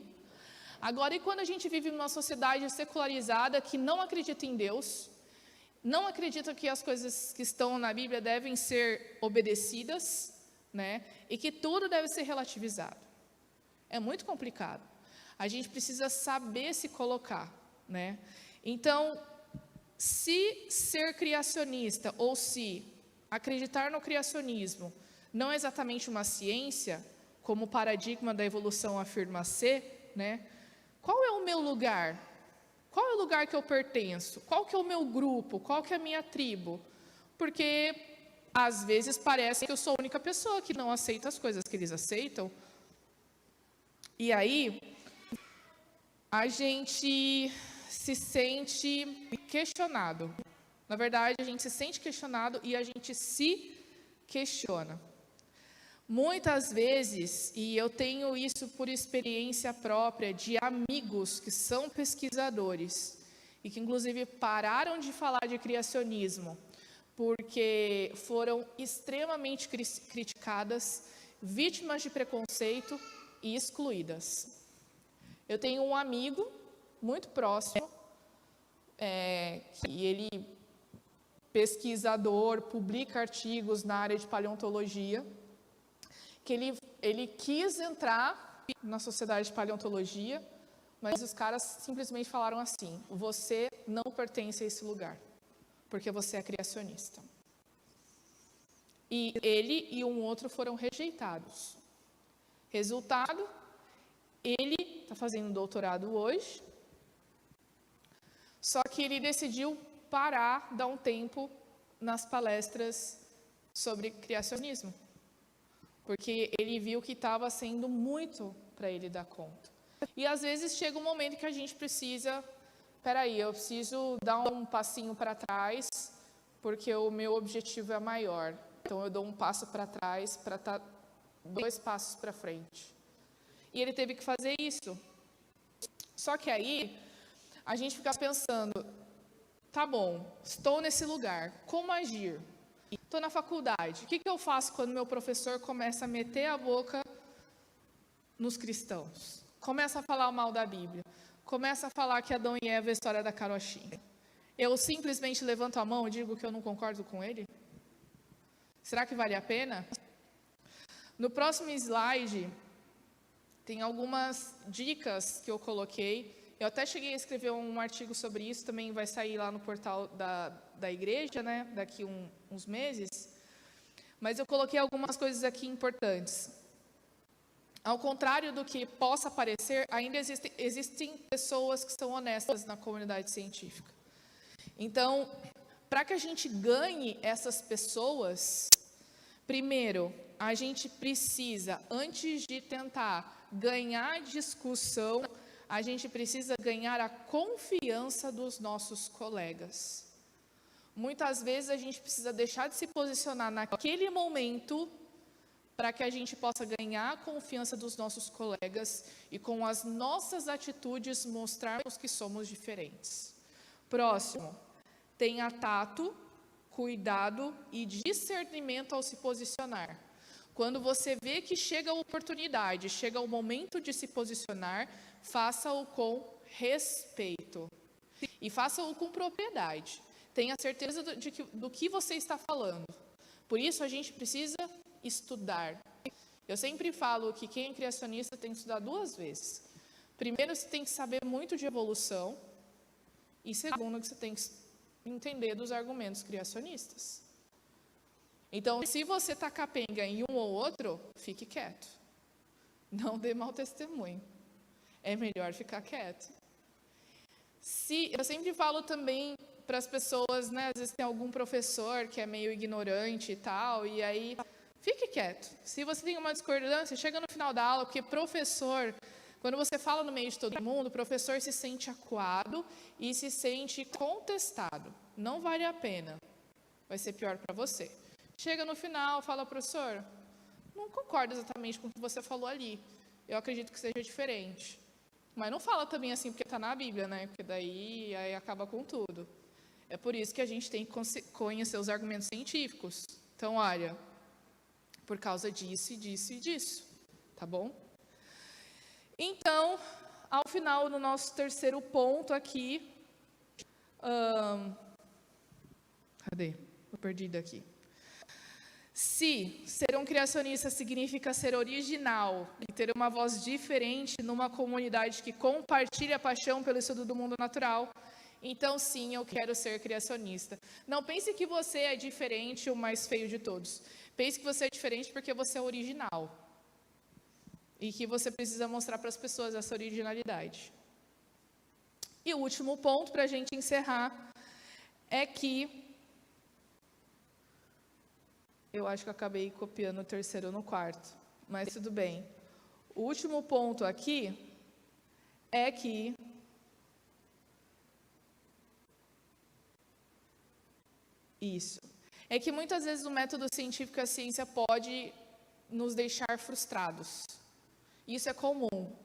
Agora, e quando a gente vive numa sociedade secularizada que não acredita em Deus, não acredita que as coisas que estão na Bíblia devem ser obedecidas, né? E que tudo deve ser relativizado. É muito complicado. A gente precisa saber se colocar, né? Então, se ser criacionista ou se acreditar no criacionismo não é exatamente uma ciência, como o paradigma da evolução afirma ser, né? Qual é o meu lugar? Qual é o lugar que eu pertenço? Qual que é o meu grupo? Qual que é a minha tribo? Porque, às vezes, parece que eu sou a única pessoa que não aceita as coisas que eles aceitam. E aí, a gente se sente questionado. Na verdade, a gente se sente questionado e a gente se questiona. Muitas vezes, e eu tenho isso por experiência própria, de amigos que são pesquisadores e que inclusive pararam de falar de criacionismo porque foram extremamente criticadas, vítimas de preconceito e excluídas. Eu tenho um amigo muito próximo, que ele pesquisador, publica artigos na área de paleontologia, que ele quis entrar na sociedade de paleontologia, mas os caras simplesmente falaram assim: você não pertence a esse lugar, porque você é criacionista. E ele e um outro foram rejeitados. Resultado, ele está fazendo doutorado hoje, só que ele decidiu parar, dar um tempo nas palestras sobre criacionismo, porque ele viu que estava sendo muito para ele dar conta. E às vezes chega um momento que a gente precisa, eu preciso dar um passinho para trás, porque o meu objetivo é maior. Então eu dou um passo para trás para estar 2 passos para frente. E ele teve que fazer isso. Só que aí a gente fica pensando: tá bom, estou nesse lugar, como agir? Estou na faculdade, o que eu faço quando meu professor começa a meter a boca nos cristãos? Começa a falar mal da Bíblia, começa a falar que Adão e Eva é a história da carochinha. Eu simplesmente levanto a mão e digo que eu não concordo com ele? Será que vale a pena? No próximo slide, tem algumas dicas que eu coloquei. Eu até cheguei a escrever um artigo sobre isso, também vai sair lá no portal da igreja, né, daqui uns meses. Mas eu coloquei algumas coisas aqui importantes. Ao contrário do que possa parecer, ainda existem pessoas que são honestas na comunidade científica. Então, para que a gente ganhe essas pessoas, primeiro, a gente precisa, antes de tentar ganhar discussão, a gente precisa ganhar a confiança dos nossos colegas. Muitas vezes a gente precisa deixar de se posicionar naquele momento para que a gente possa ganhar a confiança dos nossos colegas e com as nossas atitudes mostrarmos que somos diferentes. Próximo, tenha tato, cuidado e discernimento ao se posicionar. Quando você vê que chega a oportunidade, chega o momento de se posicionar, faça-o com respeito e faça-o com propriedade. Tenha certeza do que você está falando. Por isso, a gente precisa estudar. Eu sempre falo que quem é criacionista tem que estudar 2 vezes. Primeiro, você tem que saber muito de evolução. E segundo, que você tem que entender dos argumentos criacionistas. Então, se você está capenga em um ou outro, fique quieto. Não dê mau testemunho. É melhor ficar quieto. Eu sempre falo também para as pessoas, né, às vezes tem algum professor que é meio ignorante e tal, e aí, fique quieto. Se você tem uma discordância, chega no final da aula, porque professor, quando você fala no meio de todo mundo, o professor se sente acuado e se sente contestado. Não vale a pena. Vai ser pior para você. Chega no final, fala, professor, não concordo exatamente com o que você falou ali. Eu acredito que seja diferente. Mas não fala também assim porque está na Bíblia, né? Porque daí aí acaba com tudo. É por isso que a gente tem que conhecer os argumentos científicos. Então, olha, por causa disso e disso e disso, tá bom? Então, ao final do nosso terceiro ponto aqui, cadê? Estou perdida aqui. Se ser um criacionista significa ser original e ter uma voz diferente numa comunidade que compartilha a paixão pelo estudo do mundo natural, então sim, eu quero ser criacionista. Não pense que você é diferente, o mais feio de todos. Pense que você é diferente porque você é original. E que você precisa mostrar para as pessoas essa originalidade. E o último ponto para a gente encerrar é que eu acho que eu acabei copiando o terceiro no quarto, mas tudo bem. O último ponto aqui é que é que muitas vezes o método científico e a ciência pode nos deixar frustrados. Isso é comum.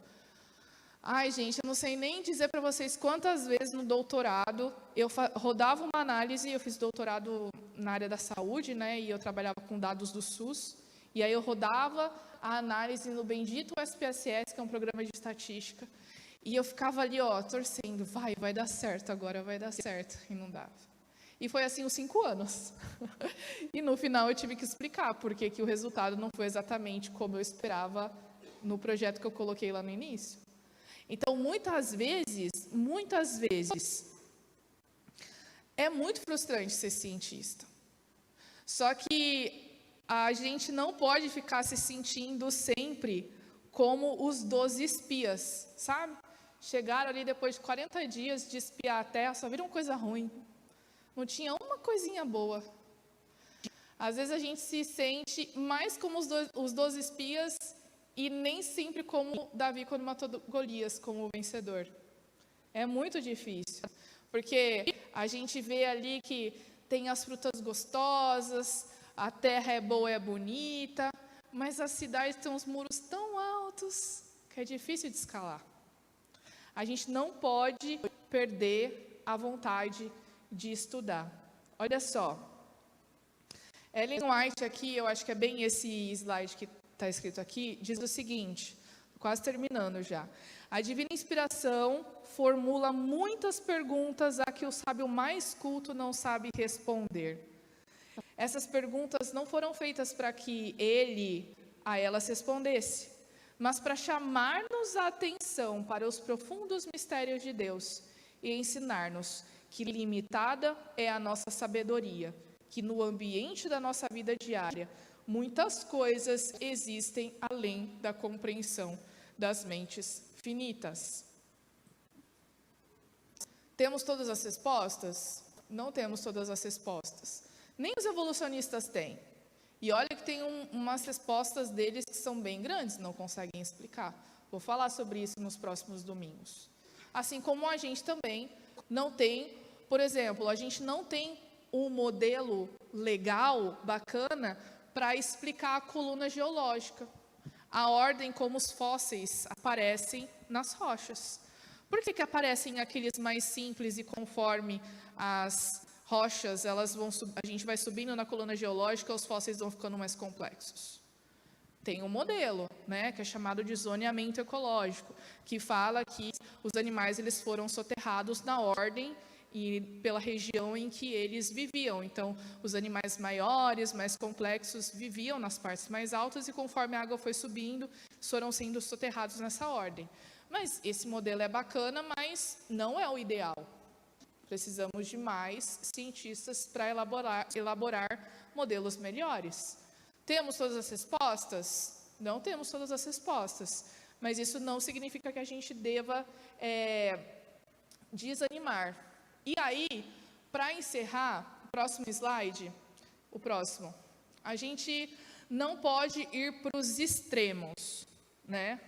Ai, gente, eu não sei nem dizer para vocês quantas vezes no doutorado eu rodava uma análise, eu fiz doutorado na área da saúde, né, e eu trabalhava com dados do SUS, e aí eu rodava a análise no bendito SPSS, que é um programa de estatística, e eu ficava ali, ó, torcendo, vai dar certo agora, vai dar certo, e não dava. E foi assim uns 5 anos. E no final eu tive que explicar por que o resultado não foi exatamente como eu esperava no projeto que eu coloquei lá no início. Então, muitas vezes, é muito frustrante ser cientista. Só que a gente não pode ficar se sentindo sempre como os 12 espias, sabe? Chegaram ali depois de 40 dias de espiar a Terra, só viram coisa ruim. Não tinha uma coisinha boa. Às vezes a gente se sente mais como os 12 espias e nem sempre como Davi quando matou Golias, como o vencedor. É muito difícil, porque a gente vê ali que tem as frutas gostosas, a terra é boa, é bonita, mas as cidades têm uns muros tão altos que é difícil de escalar. A gente não pode perder a vontade de estudar. Olha só, Ellen White aqui, eu acho que é bem esse slide que está escrito aqui, diz o seguinte, quase terminando já. A divina inspiração formula muitas perguntas a que o sábio mais culto não sabe responder. Essas perguntas não foram feitas para que ele a elas respondesse, mas para chamar-nos chamarmos a atenção para os profundos mistérios de Deus e ensinar-nos que limitada é a nossa sabedoria, que no ambiente da nossa vida diária, muitas coisas existem além da compreensão das mentes finitas. Temos todas as respostas? Não temos todas as respostas. Nem os evolucionistas têm. E olha que tem umas respostas deles que são bem grandes, não conseguem explicar. Vou falar sobre isso nos próximos domingos. Assim como a gente também não tem, por exemplo, a gente não tem um modelo legal, bacana, para explicar a coluna geológica, a ordem como os fósseis aparecem nas rochas. Por que aparecem aqueles mais simples e conforme as rochas, a gente vai subindo na coluna geológica, os fósseis vão ficando mais complexos? Tem um modelo, né, que é chamado de zoneamento ecológico, que fala que os animais eles foram soterrados na ordem e pela região em que eles viviam. Então, os animais maiores, mais complexos, viviam nas partes mais altas e conforme a água foi subindo, foram sendo soterrados nessa ordem. Mas esse modelo é bacana, mas não é o ideal. Precisamos de mais cientistas para elaborar modelos melhores. Temos todas as respostas? Não temos todas as respostas. Mas isso não significa que a gente deva desanimar. E aí, para encerrar, o próximo slide, a gente não pode ir para os extremos, né?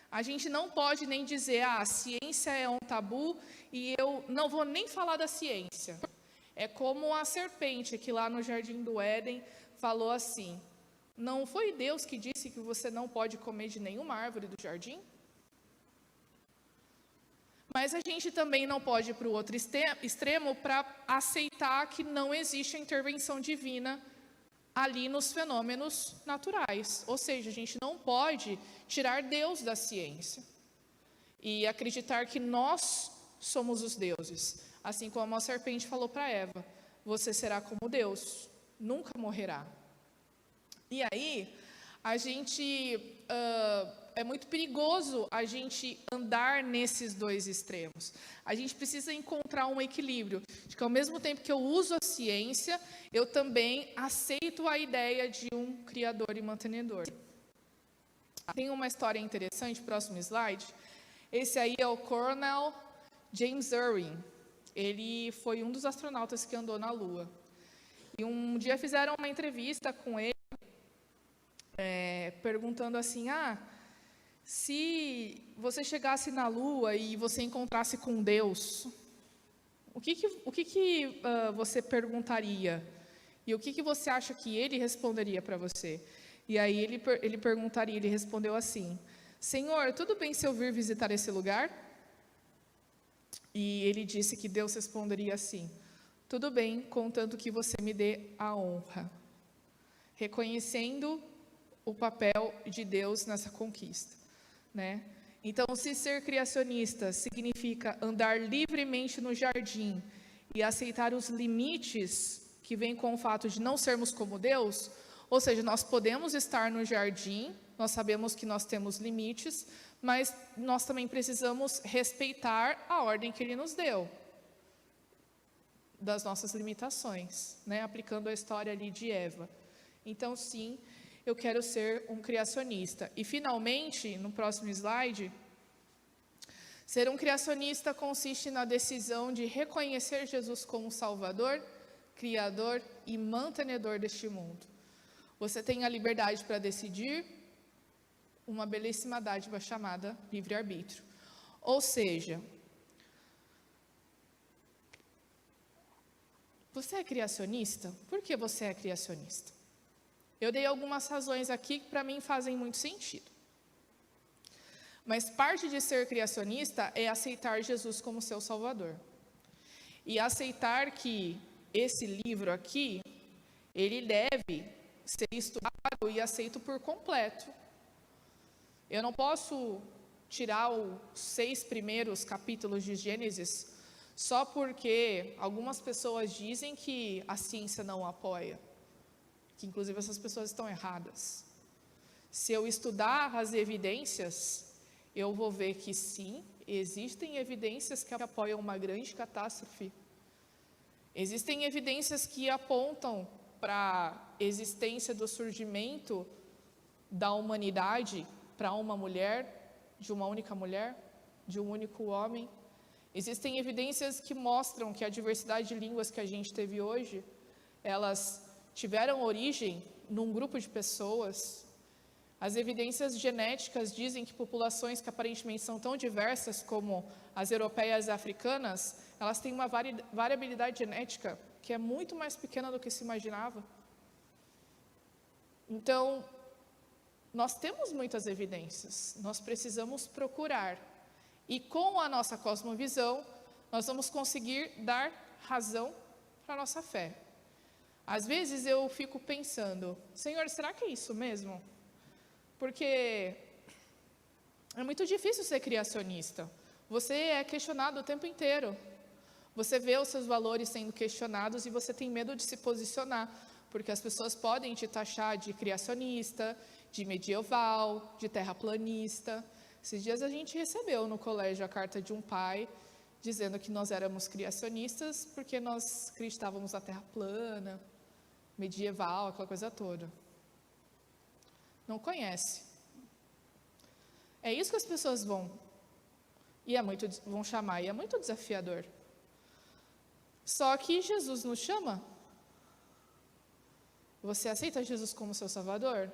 A gente não pode nem dizer, a ciência é um tabu e eu não vou nem falar da ciência. É como a serpente que lá no Jardim do Éden falou assim, não foi Deus que disse que você não pode comer de nenhuma árvore do jardim? Mas a gente também não pode ir para o outro extremo para aceitar que não existe a intervenção divina ali nos fenômenos naturais. Ou seja, a gente não pode tirar Deus da ciência e acreditar que nós somos os deuses. Assim como a serpente falou para Eva, você será como Deus, nunca morrerá. E aí, a gente... é muito perigoso a gente andar nesses dois extremos. A gente precisa encontrar um equilíbrio, de que ao mesmo tempo que eu uso a ciência, eu também aceito a ideia de um criador e mantenedor. Tem uma história interessante, próximo slide. Esse aí é o Colonel James Irwin. Ele foi um dos astronautas que andou na Lua. E um dia fizeram uma entrevista com ele, perguntando assim, se você chegasse na Lua e você encontrasse com Deus, o que você perguntaria? E o que você acha que ele responderia para você? E aí ele respondeu assim, Senhor, tudo bem se eu vir visitar esse lugar? E ele disse que Deus responderia assim, tudo bem, contanto que você me dê a honra, reconhecendo o papel de Deus nessa conquista, né? Então, se ser criacionista significa andar livremente no jardim e aceitar os limites que vêm com o fato de não sermos como Deus, ou seja, nós podemos estar no jardim, nós sabemos que nós temos limites, mas nós também precisamos respeitar a ordem que Ele nos deu, das nossas limitações, né? Aplicando a história ali de Eva. Então, sim, eu quero ser um criacionista. E, finalmente, no próximo slide, ser um criacionista consiste na decisão de reconhecer Jesus como Salvador, Criador e mantenedor deste mundo. Você tem a liberdade para decidir, uma belíssima dádiva chamada livre-arbítrio. Ou seja, você é criacionista? Por que você é criacionista? Eu dei algumas razões aqui que para mim fazem muito sentido. Mas parte de ser criacionista é aceitar Jesus como seu Salvador. E aceitar que esse livro aqui, ele deve ser estudado e aceito por completo. Eu não posso tirar os 6 primeiros capítulos de Gênesis só porque algumas pessoas dizem que a ciência não apoia. Que inclusive essas pessoas estão erradas. Se eu estudar as evidências eu vou ver que sim, existem evidências que apoiam uma grande catástrofe. Existem evidências que apontam para a existência do surgimento da humanidade para uma mulher, de uma única mulher, de um único homem. Existem evidências que mostram que a diversidade de línguas que a gente teve hoje, elas tiveram origem num grupo de pessoas. As evidências genéticas dizem que populações que aparentemente são tão diversas como as europeias e africanas, elas têm uma variabilidade genética que é muito mais pequena do que se imaginava. Então, nós temos muitas evidências, nós precisamos procurar. E com a nossa cosmovisão, nós vamos conseguir dar razão para a nossa fé. Às vezes eu fico pensando, Senhor, será que é isso mesmo? Porque é muito difícil ser criacionista. Você é questionado o tempo inteiro. Você vê os seus valores sendo questionados e você tem medo de se posicionar, porque as pessoas podem te taxar de criacionista, de medieval, de terraplanista. Esses dias a gente recebeu no colégio a carta de um pai dizendo que nós éramos criacionistas porque nós acreditávamos na terra plana, medieval, aquela coisa toda. Não conhece. É isso que as pessoas vão chamar, e é muito desafiador. Só que Jesus nos chama. Você aceita Jesus como seu Salvador?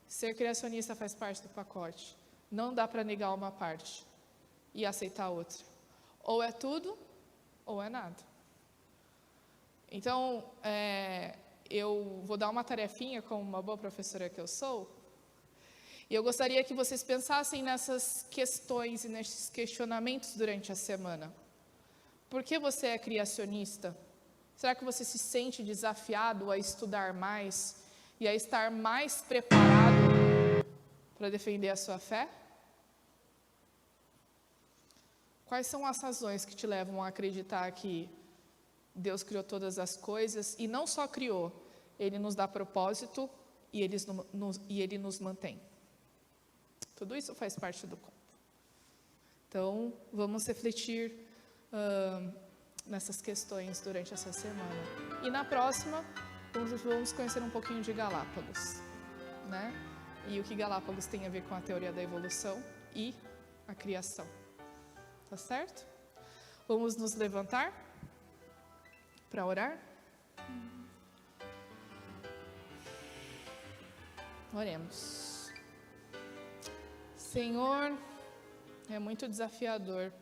Ser criacionista faz parte do pacote. Não dá para negar uma parte e aceitar outra. Ou é tudo, ou é nada. Então, eu vou dar uma tarefinha, como uma boa professora que eu sou, e eu gostaria que vocês pensassem nessas questões e nesses questionamentos durante a semana. Por que você é criacionista? Será que você se sente desafiado a estudar mais e a estar mais preparado para defender a sua fé? Quais são as razões que te levam a acreditar que Deus criou todas as coisas e não só criou, Ele nos dá propósito e Ele nos mantém? Tudo isso faz parte do conto. Então, vamos refletir nessas questões durante essa semana. E na próxima, vamos conhecer um pouquinho de Galápagos, né? E o que Galápagos tem a ver com a teoria da evolução e a criação. Tá certo? Vamos nos levantar para orar? Oremos. Senhor, é muito desafiador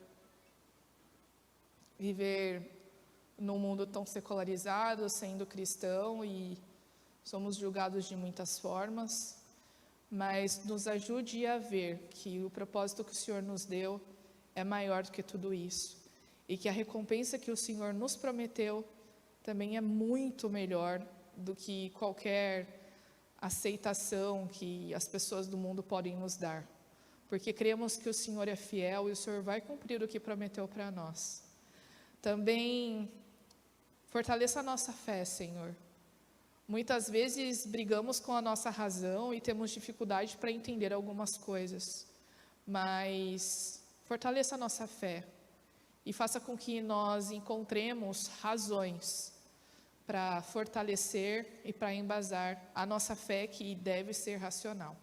viver num mundo tão secularizado, sendo cristão, e somos julgados de muitas formas, mas nos ajude a ver que o propósito que o Senhor nos deu é maior do que tudo isso, e que a recompensa que o Senhor nos prometeu também é muito melhor do que qualquer aceitação que as pessoas do mundo podem nos dar, porque cremos que o Senhor é fiel e o Senhor vai cumprir o que prometeu para nós. Também fortaleça a nossa fé, Senhor. Muitas vezes brigamos com a nossa razão e temos dificuldade para entender algumas coisas, mas fortaleça a nossa fé e faça com que nós encontremos razões para fortalecer e para embasar a nossa fé, que deve ser racional.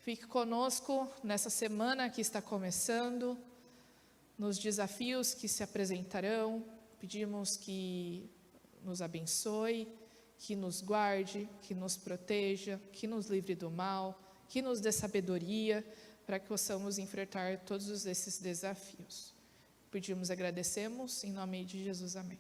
Fique conosco nessa semana que está começando, nos desafios que se apresentarão. Pedimos que nos abençoe, que nos guarde, que nos proteja, que nos livre do mal, que nos dê sabedoria, para que possamos enfrentar todos esses desafios. Pedimos e agradecemos, em nome de Jesus, amém.